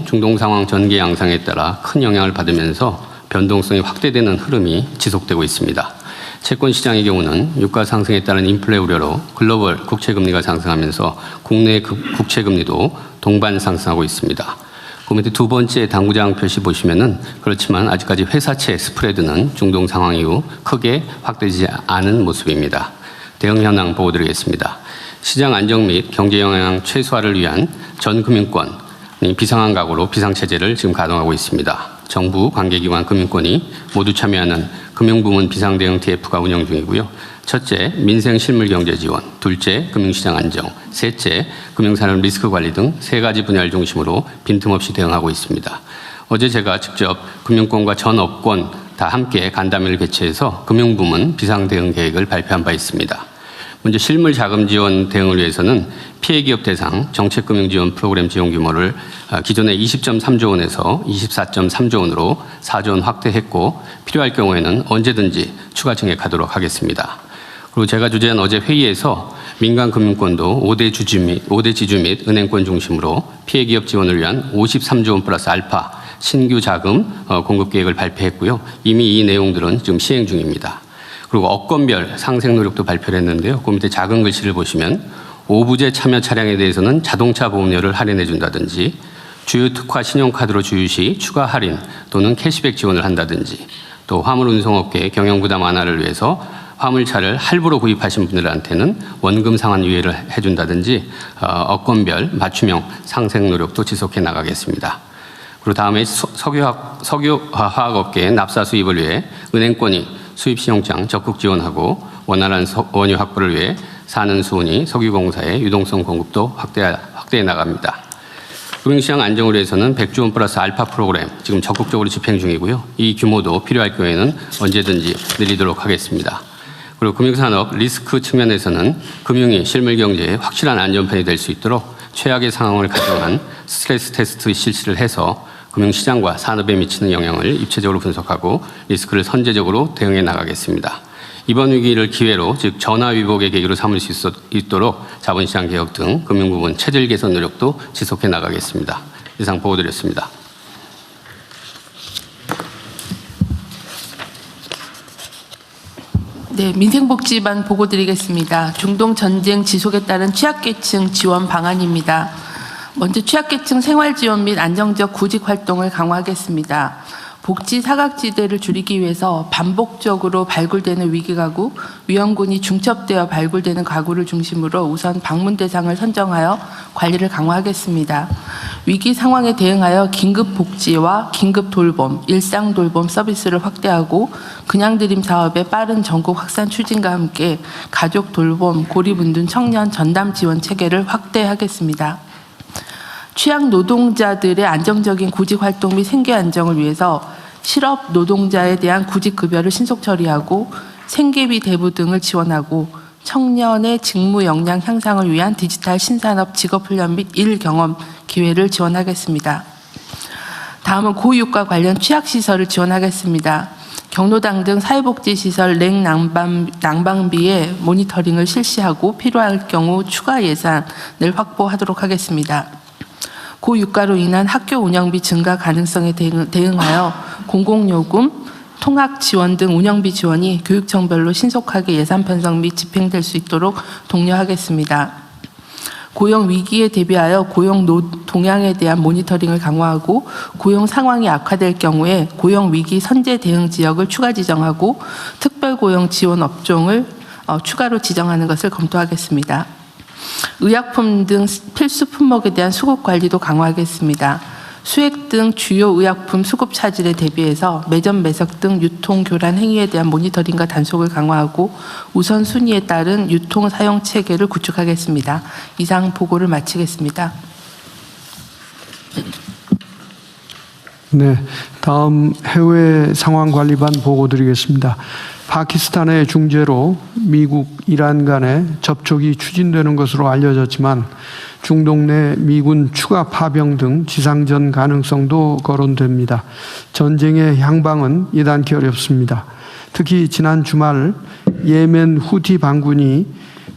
중동 상황 전개 양상에 따라 큰 영향을 받으면서 변동성이 확대되는 흐름이 지속되고 있습니다. 채권 시장의 경우는 유가 상승에 따른 인플레 우려로 글로벌 국채금리가 상승하면서 국내 국채금리도 동반 상승하고 있습니다. 그 밑에 두 번째 당구장 표시 보시면은 그렇지만 아직까지 회사채 스프레드는 중동 상황 이후 크게 확대되지 않은 모습입니다. 대응 현황 보고드리겠습니다. 시장 안정 및 경제 영향 최소화를 위한 전 금융권 비상한 각오로 비상체제를 지금 가동하고 있습니다. 정부, 관계기관, 금융권이 모두 참여하는 금융부문 비상대응 TF가 운영 중이고요. 첫째, 민생 실물 경제 지원, 둘째, 금융시장 안정, 셋째, 금융산업 리스크 관리 등 세 가지 분야를 중심으로 빈틈없이 대응하고 있습니다. 어제 제가 직접 금융권과 전 업권 다 함께 간담회를 개최해서 금융부문 비상대응 계획을 발표한 바 있습니다. 먼저 실물 자금 지원 대응을 위해서는 피해기업 대상 정책금융지원 프로그램 지원 규모를 기존의 20.3조 원에서 24.3조 원으로 4조 원 확대했고 필요할 경우에는 언제든지 추가 증액하도록 하겠습니다. 그리고 제가 주재한 어제 회의에서 민간금융권도 5대 지주 및 은행권 중심으로 피해기업 지원을 위한 53조 원 플러스 알파 신규 자금 공급 계획을 발표했고요. 이미 이 내용들은 지금 시행 중입니다. 그리고 업권별 상생 노력도 발표를 했는데요. 그 밑에 작은 글씨를 보시면 오부제 참여 차량에 대해서는 자동차 보험료를 할인해 준다든지 주유 특화 신용카드로 주유 시 추가 할인 또는 캐시백 지원을 한다든지 또 화물 운송업계 경영 부담 완화를 위해서 화물차를 할부로 구입하신 분들한테는 원금 상환 유예를 해준다든지 업권별 맞춤형 상생 노력도 지속해 나가겠습니다. 그리고 다음에 석유화학업계 납사 수입을 위해 은행권이 수입 신용장 적극 지원하고 원활한 원유 확보를 위해 산은수은이 석유공사의 유동성 공급도 확대해 나갑니다. 금융시장 안정을 위해서는 100조 원 플러스 알파 프로그램 지금 적극적으로 집행 중이고요. 이 규모도 필요할 경우에는 언제든지 늘리도록 하겠습니다. 그리고 금융산업 리스크 측면에서는 금융이 실물 경제에 확실한 안전판이 될 수 있도록 최악의 상황을 가정한 스트레스 테스트 실시를 해서 금융시장과 산업에 미치는 영향을 입체적으로 분석하고 리스크를 선제적으로 대응해 나가겠습니다. 이번 위기를 기회로 즉 전화위복의 계기로 삼을 수 있도록 자본시장 개혁 등 금융부문 체질 개선 노력도 지속해 나가겠습니다. 이상 보고드렸습니다. 네, 민생복지반 보고드리겠습니다. 중동 전쟁 지속에 따른 취약계층 지원 방안입니다. 먼저 취약계층 생활지원 및 안정적 구직 활동을 강화하겠습니다. 복지 사각지대를 줄이기 위해서 반복적으로 발굴되는 위기가구, 위험군이 중첩되어 발굴되는 가구를 중심으로 우선 방문 대상을 선정하여 관리를 강화하겠습니다. 위기 상황에 대응하여 긴급 복지와 긴급 돌봄, 일상 돌봄 서비스를 확대하고 그냥드림 사업의 빠른 전국 확산 추진과 함께 가족 돌봄, 고립운둔 청년 전담 지원 체계를 확대하겠습니다. 취약 노동자들의 안정적인 구직 활동 및 생계 안정을 위해서 실업 노동자에 대한 구직 급여를 신속 처리하고 생계비 대부 등을 지원하고 청년의 직무 역량 향상을 위한 디지털 신산업 직업훈련 및 일 경험 기회를 지원하겠습니다. 다음은 고유가 관련 취약시설을 지원하겠습니다. 경로당 등 사회복지시설 랭 난방비의 모니터링을 실시하고 필요할 경우 추가 예산을 확보하도록 하겠습니다. 고유가로 인한 학교 운영비 증가 가능성에 대응하여 공공요금, 통학 지원 등 운영비 지원이 교육청별로 신속하게 예산 편성 및 집행될 수 있도록 독려하겠습니다. 고용 위기에 대비하여 고용 동향에 대한 모니터링을 강화하고 고용 상황이 악화될 경우에 고용 위기 선제 대응 지역을 추가 지정하고 특별고용 지원 업종을 추가로 지정하는 것을 검토하겠습니다. 의약품 등 필수 품목에 대한 수급 관리도 강화하겠습니다. 수액 등 주요 의약품 수급 차질에 대비해서 매점 매석 등 유통 교란 행위에 대한 모니터링과 단속을 강화하고 우선순위에 따른 유통 사용 체계를 구축하겠습니다. 이상 보고를 마치겠습니다. 네, 다음 해외 상황 관리반 보고 드리겠습니다. 파키스탄의 중재로 미국, 이란 간의 접촉이 추진되는 것으로 알려졌지만 중동 내 미군 추가 파병 등 지상전 가능성도 거론됩니다. 전쟁의 향방은 이단기 어렵습니다. 특히 지난 주말 예멘 후티 반군이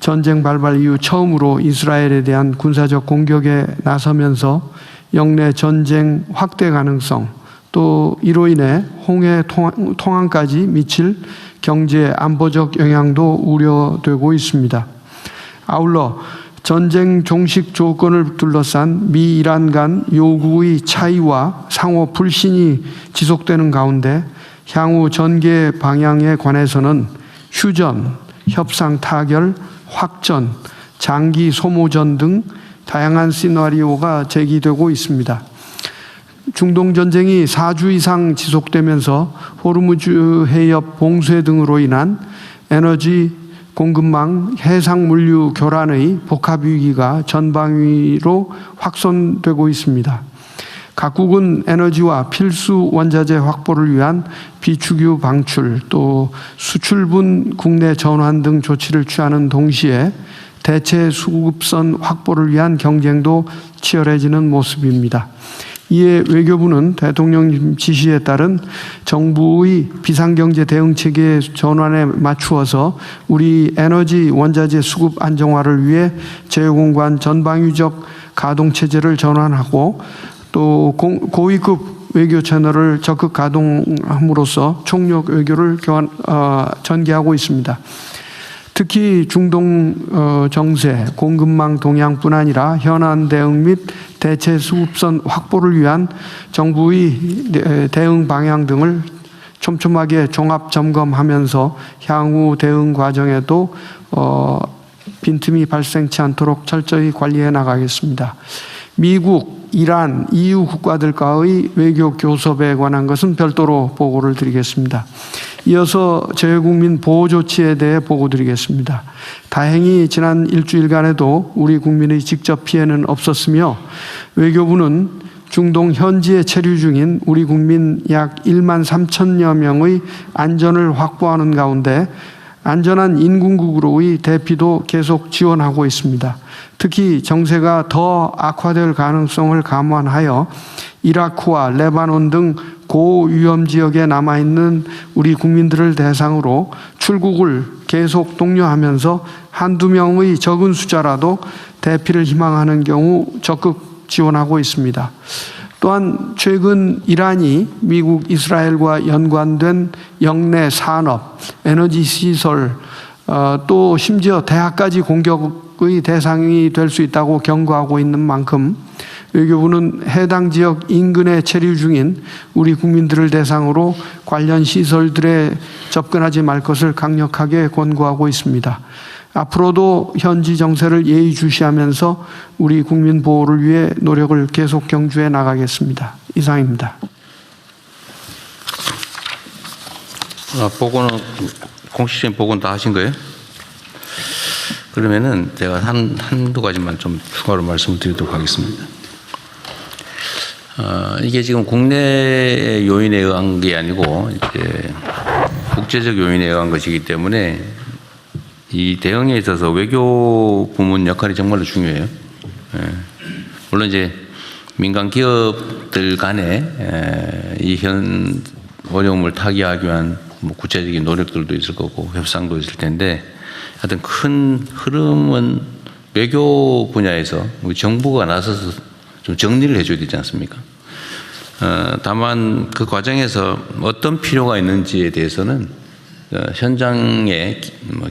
전쟁 발발 이후 처음으로 이스라엘에 대한 군사적 공격에 나서면서 영내 전쟁 확대 가능성, 또 이로 인해 홍해 통항까지 미칠 경제 안보적 영향도 우려되고 있습니다. 아울러 전쟁 종식 조건을 둘러싼 미 이란 간 요구의 차이와 상호 불신이 지속되는 가운데 향후 전개 방향에 관해서는 휴전, 협상 타결, 확전, 장기 소모전 등 다양한 시나리오가 제기되고 있습니다. 중동 전쟁이 4주 이상 지속되면서 호르무즈 해협 봉쇄 등으로 인한 에너지 공급망, 해상 물류 교란의 복합 위기가 전방위로 확산되고 있습니다. 각국은 에너지와 필수 원자재 확보를 위한 비축유 방출, 또 수출분 국내 전환 등 조치를 취하는 동시에 대체 수급선 확보를 위한 경쟁도 치열해지는 모습입니다. 이에 외교부는 대통령 지시에 따른 정부의 비상경제 대응 체계 전환에 맞추어서 우리 에너지 원자재 수급 안정화를 위해 제휴공간 전방위적 가동체제를 전환하고 또 고위급 외교 채널을 적극 가동함으로써 총력 외교를 전개하고 있습니다. 특히 중동 정세, 공급망 동향뿐 아니라 현안 대응 및 대체 수급선 확보를 위한 정부의 대응 방향 등을 촘촘하게 종합 점검하면서 향후 대응 과정에도 빈틈이 발생치 않도록 철저히 관리해 나가겠습니다. 미국, 이란, EU 국가들과의 외교 교섭에 관한 것은 별도로 보고를 드리겠습니다. 이어서 재외국민 보호 조치에 대해 보고드리겠습니다. 다행히 지난 일주일간에도 우리 국민의 직접 피해는 없었으며 외교부는 중동 현지에 체류 중인 우리 국민 약 1만 3천여 명의 안전을 확보하는 가운데 안전한 인근국으로의 대피도 계속 지원하고 있습니다. 특히 정세가 더 악화될 가능성을 감안하여 이라크와 레바논 등 고위험 지역에 남아있는 우리 국민들을 대상으로 출국을 계속 독려하면서 한두 명의 적은 숫자라도 대피를 희망하는 경우 적극 지원하고 있습니다. 또한 최근 이란이 미국, 이스라엘과 연관된 영내 산업, 에너지 시설, 또 심지어 대학까지 공격의 대상이 될 수 있다고 경고하고 있는 만큼 외교부는 해당 지역 인근에 체류 중인 우리 국민들을 대상으로 관련 시설들에 접근하지 말 것을 강력하게 권고하고 있습니다. 앞으로도 현지 정세를 예의주시하면서 우리 국민 보호를 위해 노력을 계속 경주해 나가겠습니다. 이상입니다. 보고는 공식적인 보고는 다 하신 거예요? 그러면은 제가 한두 가지만 좀 추가로 말씀을 드리도록 하겠습니다. 이게 지금 국내 요인에 의한 게 아니고 이제 국제적 요인에 의한 것이기 때문에 이 대응에 있어서 외교 부문 역할이 정말로 중요해요. 물론 이제 민간 기업들 간에 이 현 어려움을 타개하기 위한 뭐 구체적인 노력들도 있을 거고 협상도 있을 텐데 하여튼 큰 흐름은 외교 분야에서 우리 정부가 나서서 좀 정리를 해줘야 되지 않습니까? 다만 그 과정에서 어떤 필요가 있는지에 대해서는 현장의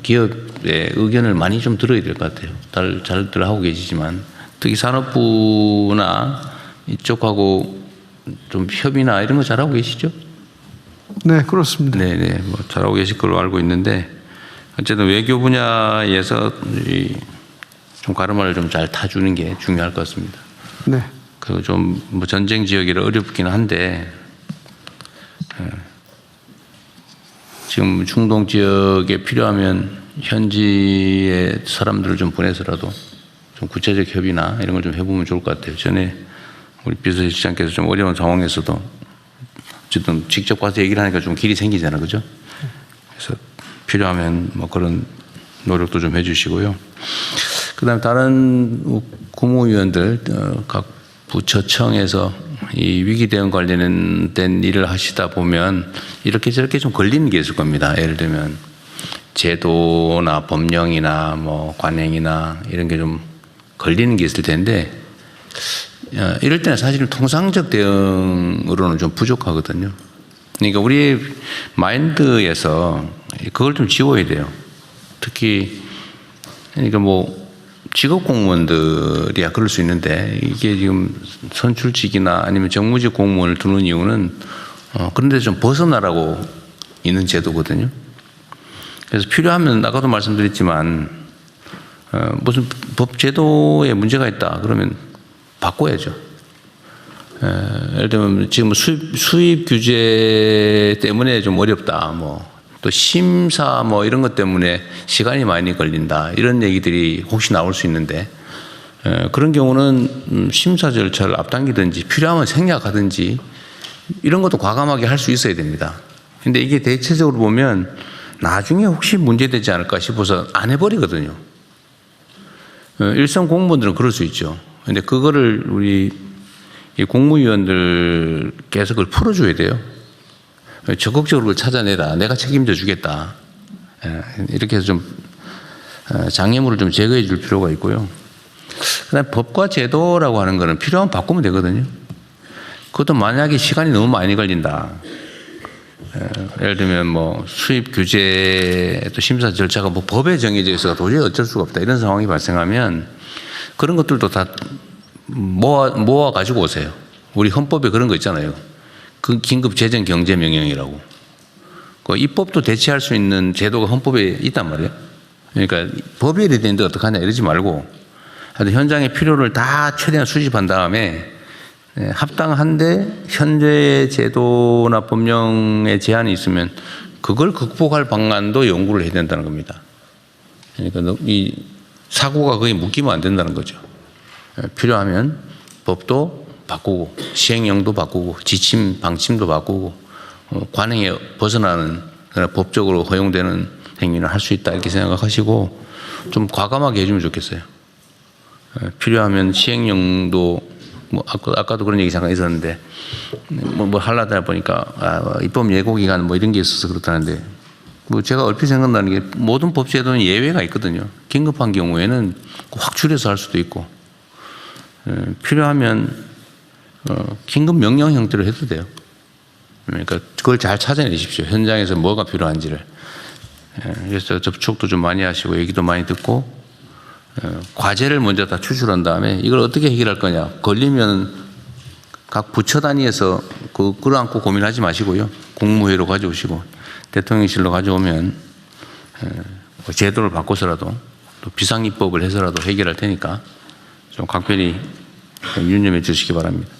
기업의 의견을 많이 좀 들어야 될 것 같아요. 잘들 하고 계시지만 특히 산업부나 이쪽하고 좀 협의나 이런 거 잘하고 계시죠? 네, 그렇습니다. 네네, 뭐 잘하고 계실 걸로 알고 있는데 어쨌든 외교 분야에서 좀 가르마를 좀 잘 타주는 게 중요할 것 같습니다. 네. 그리고 좀 뭐 전쟁 지역이라 어렵긴 한데 지금 중동 지역에 필요하면 현지의 사람들을 좀 보내서라도 좀 구체적 협의나 이런 걸 좀 해보면 좋을 것 같아요. 전에 우리 비서실장께서 좀 어려운 상황에서도 어쨌든 직접 가서 얘기를 하니까 좀 길이 생기잖아요, 그죠? 그래서 필요하면 뭐 그런 노력도 좀 해주시고요. 그다음 다른 국무위원들 각 부처청에서 이 위기 대응 관련된 일을 하시다 보면 이렇게 저렇게 좀 걸리는 게 있을 겁니다. 예를 들면 제도나 법령이나 뭐 관행이나 이런 게 좀 걸리는 게 있을 텐데 이럴 때는 사실은 통상적 대응으로는 좀 부족하거든요. 그러니까 우리 마인드에서 그걸 좀 지워야 돼요. 특히 그러니까 뭐 직업 공무원들이야 그럴 수 있는데 이게 지금 선출직이나 아니면 정무직 공무원을 두는 이유는 그런 데서 좀 벗어나라고 있는 제도거든요. 그래서 필요하면 아까도 말씀드렸지만 무슨 법 제도에 문제가 있다 그러면 바꿔야죠. 예를 들면 지금 수입 규제 때문에 좀 어렵다, 뭐 또 심사 뭐 이런 것 때문에 시간이 많이 걸린다 이런 얘기들이 혹시 나올 수 있는데 그런 경우는 심사 절차를 앞당기든지 필요하면 생략하든지 이런 것도 과감하게 할 수 있어야 됩니다. 근데 이게 대체적으로 보면 나중에 혹시 문제되지 않을까 싶어서 안 해버리거든요. 일선 공무원들은 그럴 수 있죠. 근데 그거를 우리 공무위원들께서 그걸 풀어줘야 돼요. 적극적으로 그걸 찾아내라. 내가 책임져 주겠다. 이렇게 해서 좀 장애물을 좀 제거해 줄 필요가 있고요. 그다음에 법과 제도라고 하는 거는 필요하면 바꾸면 되거든요. 그것도 만약에 시간이 너무 많이 걸린다. 예를 들면 뭐 수입 규제 또 심사 절차가 뭐 법에 정해져 있어서 도저히 어쩔 수가 없다 이런 상황이 발생하면 그런 것들도 다 모아 가지고 오세요. 우리 헌법에 그런 거 있잖아요. 그 긴급 재정 경제 명령이라고. 그 입법도 대체할 수 있는 제도가 헌법에 있단 말이에요. 그러니까 법이 이래 되는데 어떡하냐 이러지 말고 하여튼 현장의 필요를 다 최대한 수집한 다음에 합당한데 현재의 제도나 법령에 제한이 있으면 그걸 극복할 방안도 연구를 해야 된다는 겁니다. 그러니까 이 사고가 거의 묶이면 안 된다는 거죠. 필요하면 법도 바꾸고 시행령도 바꾸고 지침 방침도 바꾸고 관행에 벗어나는 법적으로 허용되는 행위를 할 수 있다 이렇게 생각하시고 좀 과감하게 해주면 좋겠어요. 필요하면 시행령도 뭐 아까도 그런 얘기 잠깐 있었는데 뭐 하려다 보니까 입법 예고 기간 뭐 이런 게 있어서 그렇다는데 뭐 제가 얼핏 생각나는 게 모든 법 제도는 예외가 있거든요. 긴급한 경우에는 확 줄여서 할 수도 있고 필요하면 긴급 명령 형태로 해도 돼요. 그러니까 그걸 잘 찾아내십시오. 현장에서 뭐가 필요한지를. 그래서 접촉도 좀 많이 하시고 얘기도 많이 듣고 과제를 먼저 다 추출한 다음에 이걸 어떻게 해결할 거냐. 걸리면 각 부처 단위에서 끌어안고 고민하지 마시고요. 국무회의로 가져오시고 대통령실로 가져오면 제도를 바꿔서라도 또 비상입법을 해서라도 해결할 테니까 좀 각별히 유념해 주시기 바랍니다.